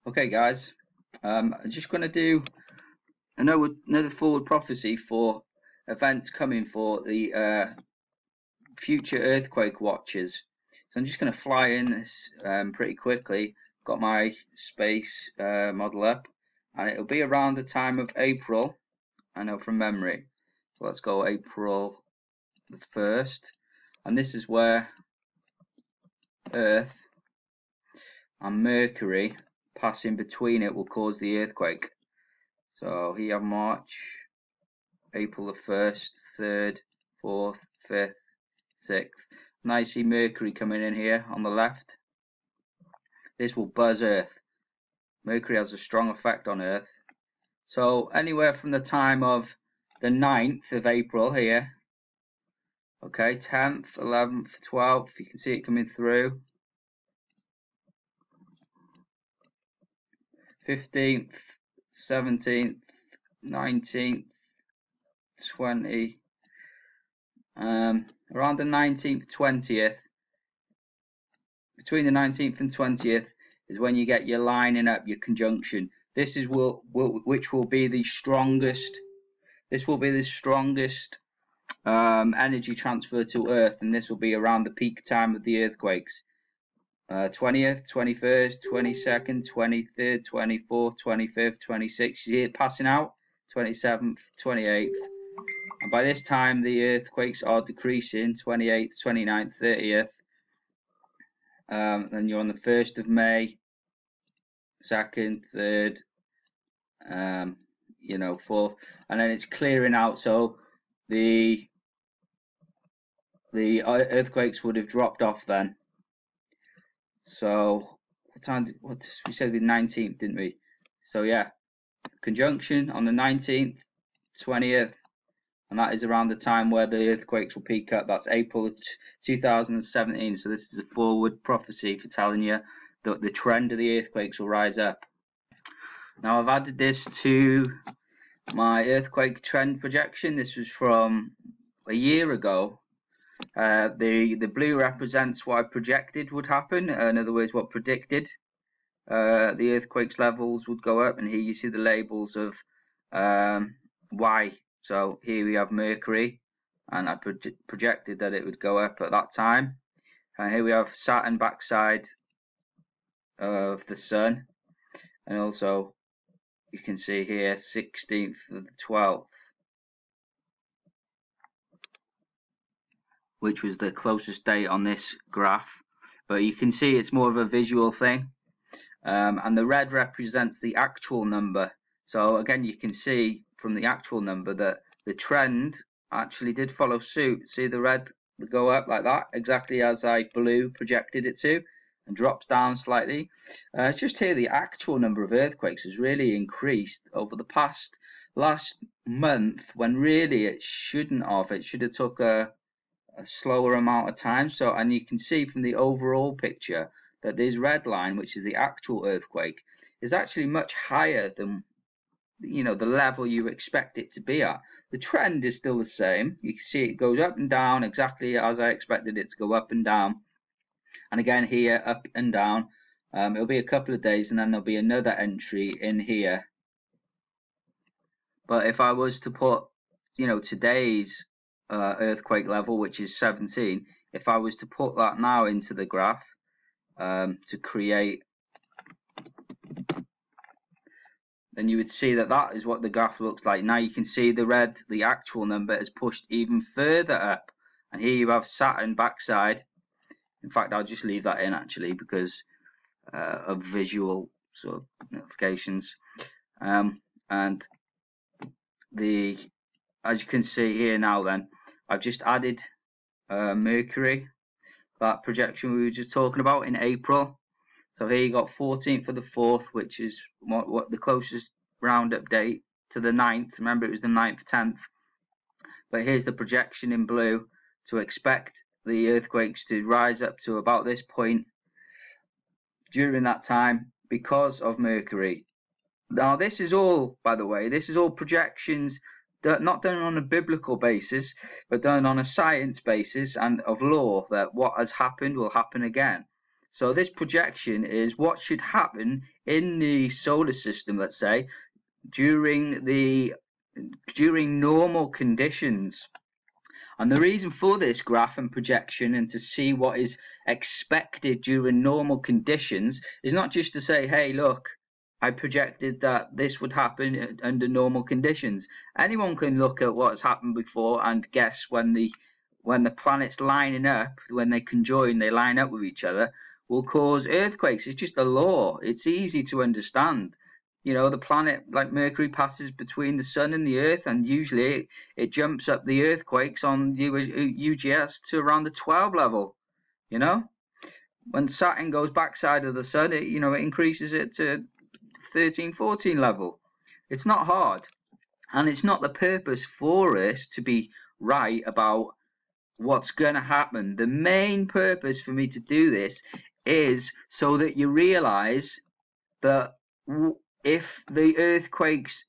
Okay, guys, I'm just going to do another forward prophecy for events coming for the future earthquake watchers. So I'm just going to fly in this pretty quickly. Got my space model up, and it'll be around the time of April. I know from memory. So let's go April the 1st, and this is where Earth and Mercury passing between it will cause the earthquake. So here March, April the 1st, 3rd, 4th, 5th, 6th. Now you see Mercury coming in here on the left. This will buzz Earth. Mercury has a strong effect on Earth. So anywhere from the time of the 9th of April here, okay, 10th, 11th, 12th, you can see it coming through. 15th, 17th, 19th, 20th, around the 19th, 20th, between the 19th and 20th is when you get your lining up, your conjunction. This is which will be the strongest. This will be the strongest energy transfer to Earth, and this will be around the peak time of the earthquakes. 20th, 21st, 22nd, 23rd, 24th, 25th, 26th. You see it passing out. 27th, 28th. And by this time, the earthquakes are decreasing. 28th, 29th, 30th. Then you're on the 1st of May, 2nd, 3rd, 4th, and then it's clearing out. So the earthquakes would have dropped off then. So what time? What we said with 19th, didn't we? So yeah, conjunction on the 19th, 20th, and that is around the time where the earthquakes will peak up. That's April 2017. So this is a forward prophecy for telling you that the trend of the earthquakes will rise up. Now I've added this to my earthquake trend projection. This was from a year ago. The blue represents what I projected would happen. In other words, what predicted the earthquakes levels would go up. And here you see the labels of why. So here we have Mercury, and I projected that it would go up at that time. And here we have Saturn backside of the Sun, and also you can see here 16th of the 12th, which was the closest date on this graph, but you can see it's more of a visual thing. And the red represents the actual number. So again, you can see from the actual number that the trend actually did follow suit. See the red go up like that, exactly as I blue projected it to, and drops down slightly. It's just here the actual number of earthquakes has really increased over the last month, when really it shouldn't have. It should have took a slower amount of time. So, and you can see from the overall picture that this red line, which is the actual earthquake, is actually much higher than the level you expect it to be at. The trend is still the same. You can see it goes up and down exactly as I expected it to go up and down. And again here, up and down. It'll be a couple of days, and then there'll be another entry in here. But if I was to put, today's earthquake level, which is 17, if I was to put that now into the graph to create, then you would see that that is what the graph looks like. Now you can see the red, the actual number, is pushed even further up, and here you have Saturn backside. In fact, I'll just leave that in actually because of visual sort of notifications. And as you can see here now, then I've just added Mercury, that projection we were just talking about in April. So here you got 14th for the 4th, which is what the closest roundup date to the 9th. Remember, it was the 9th, 10th. But here's the projection in blue to expect the earthquakes to rise up to about this point during that time because of Mercury. Now this is all, by the way, this is all projections not done on a biblical basis, but done on a science basis and of law, that what has happened will happen again. So this projection is what should happen in the solar system, let's say, during normal conditions. And the reason for this graph and projection, and to see what is expected during normal conditions, is not just to say, hey, look, I projected that this would happen under normal conditions. Anyone can look at what's happened before and guess when the planets lining up, when they conjoin, they line up with each other, will cause earthquakes. It's just a law. It's easy to understand. You know, the planet like Mercury passes between the sun and the earth, and usually it jumps up the earthquakes on UGS to around the 12 level. You know, when Saturn goes backside of the sun, it increases it to 13, 14 level. It's not hard, and it's not the purpose for us to be right about what's going to happen. The main purpose for me to do this is so that you realize that if the earthquakes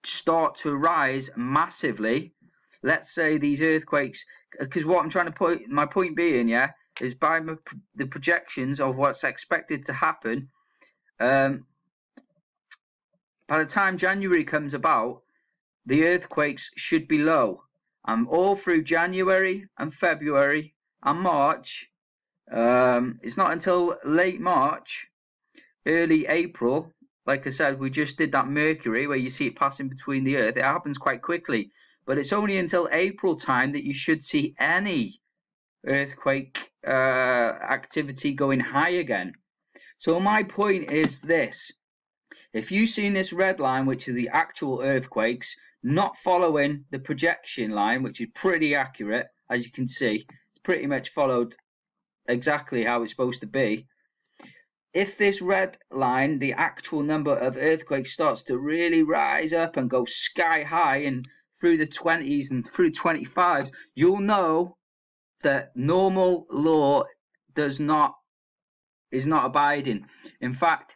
start to rise massively, let's say these earthquakes, because what I'm trying to my point being, is by the projections of what's expected to happen, by the time January comes about, the earthquakes should be low. All through January and February and March, it's not until late March, early April, like I said, we just did that Mercury where you see it passing between the Earth. It happens quite quickly, but it's only until April time that you should see any earthquake activity going high again. So my point is this: if you've seen this red line, which are the actual earthquakes, not following the projection line, which is pretty accurate, as you can see, it's pretty much followed exactly how it's supposed to be. If this red line, the actual number of earthquakes, starts to really rise up and go sky high and through the 20s and through 25s, you'll know that normal law is not abiding. In fact,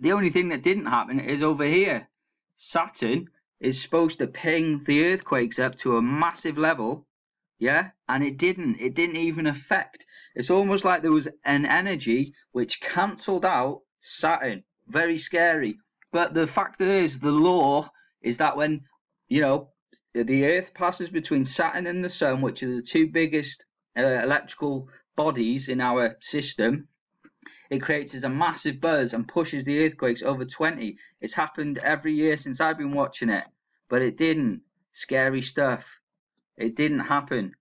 the only thing that didn't happen is over here. Saturn is supposed to ping the earthquakes up to a massive level, and it didn't even affect. It's almost like there was an energy which cancelled out Saturn. Very scary. But the fact is, the law is that when the Earth passes between Saturn and the Sun, which are the two biggest electrical bodies in our system, it creates a massive buzz and pushes the earthquakes over 20. It's happened every year since I've been watching it, but it didn't. Scary stuff. It didn't happen.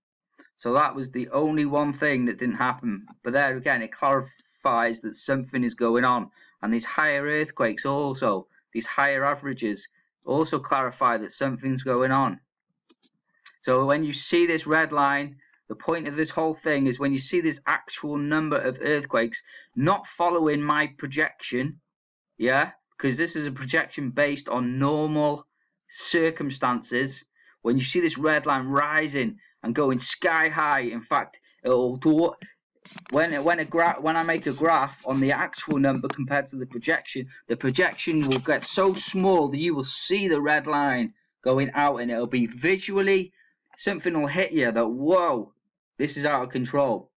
So that was the only one thing that didn't happen. But there again, it clarifies that something is going on. And these higher earthquakes also, these higher averages, also clarify that something's going on. So when you see this red line, the point of this whole thing is when you see this actual number of earthquakes not following my projection, because this is a projection based on normal circumstances. When you see this red line rising and going sky high, in fact, it'll do when I make a graph on the actual number compared to the projection will get so small that you will see the red line going out, and it'll be visually, something will hit you that, whoa, this is out of control.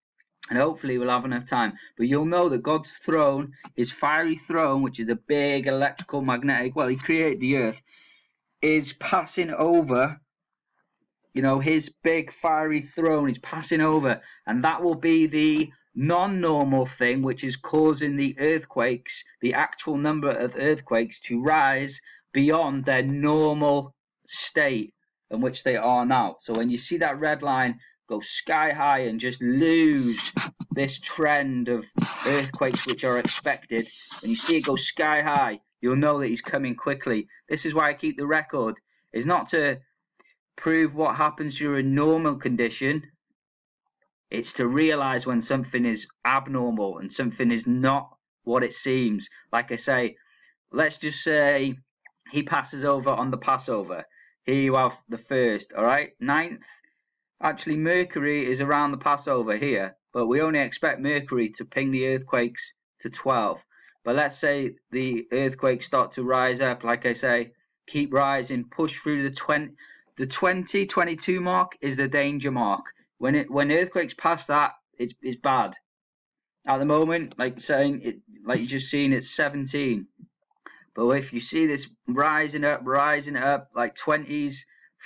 And hopefully we'll have enough time. But you'll know that God's throne, his fiery throne, which is a big electrical magnetic, well, he created the earth, is passing over. His big fiery throne is passing over, and that will be the non-normal thing which is causing the earthquakes, the actual number of earthquakes, to rise beyond their normal state in which they are now. So when you see that red line go sky high and just lose this trend of earthquakes which are expected, when you see it go sky high, you'll know that he's coming quickly. This is why I keep the record. It's not to prove what happens during normal condition. It's to realize when something is abnormal and something is not what it seems. Like I say, let's just say he passes over on the Passover. Here you have the 1st, all right? 9th, actually Mercury is around the Passover here, but we only expect Mercury to ping the earthquakes to 12. But let's say the earthquakes start to rise up, like I say, keep rising, push through the 20. The 22 mark is the danger mark. When earthquakes pass that, it's bad. At the moment, like you just seen, it's 17. But if you see this rising up, like 20s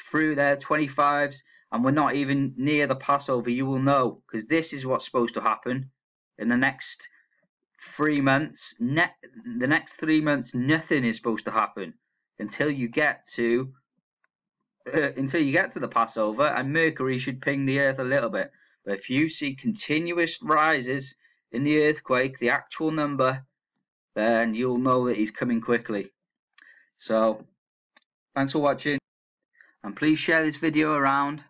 through there, 25s, and we're not even near the Passover, you will know, because this is what's supposed to happen in the next 3 months. The next 3 months, nothing is supposed to happen until you get to the Passover, and Mercury should ping the Earth a little bit. But if you see continuous rises in the earthquake, the actual number, then you'll know that he's coming quickly. So thanks for watching, and please share this video around.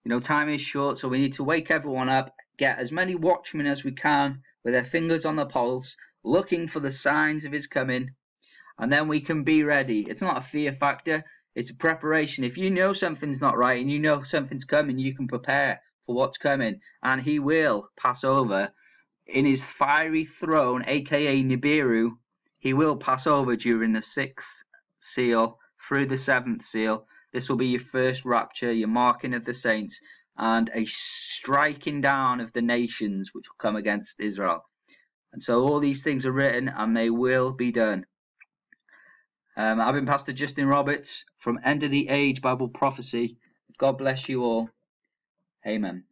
You know, time is short, so we need to wake everyone up, get as many watchmen as we can with their fingers on the pulse, looking for the signs of his coming, and then we can be ready. It's not a fear factor, it's a preparation. If you know something's not right and you know something's coming, you can prepare for what's coming, and he will pass over in his fiery throne, aka Nibiru. He will pass over during the 6th seal through the 7th seal. This will be your first rapture, your marking of the saints, and a striking down of the nations which will come against Israel. And so all these things are written, and they will be done. I've been Pastor Justin Roberts from End of the Age Bible Prophecy. God bless you all. Amen.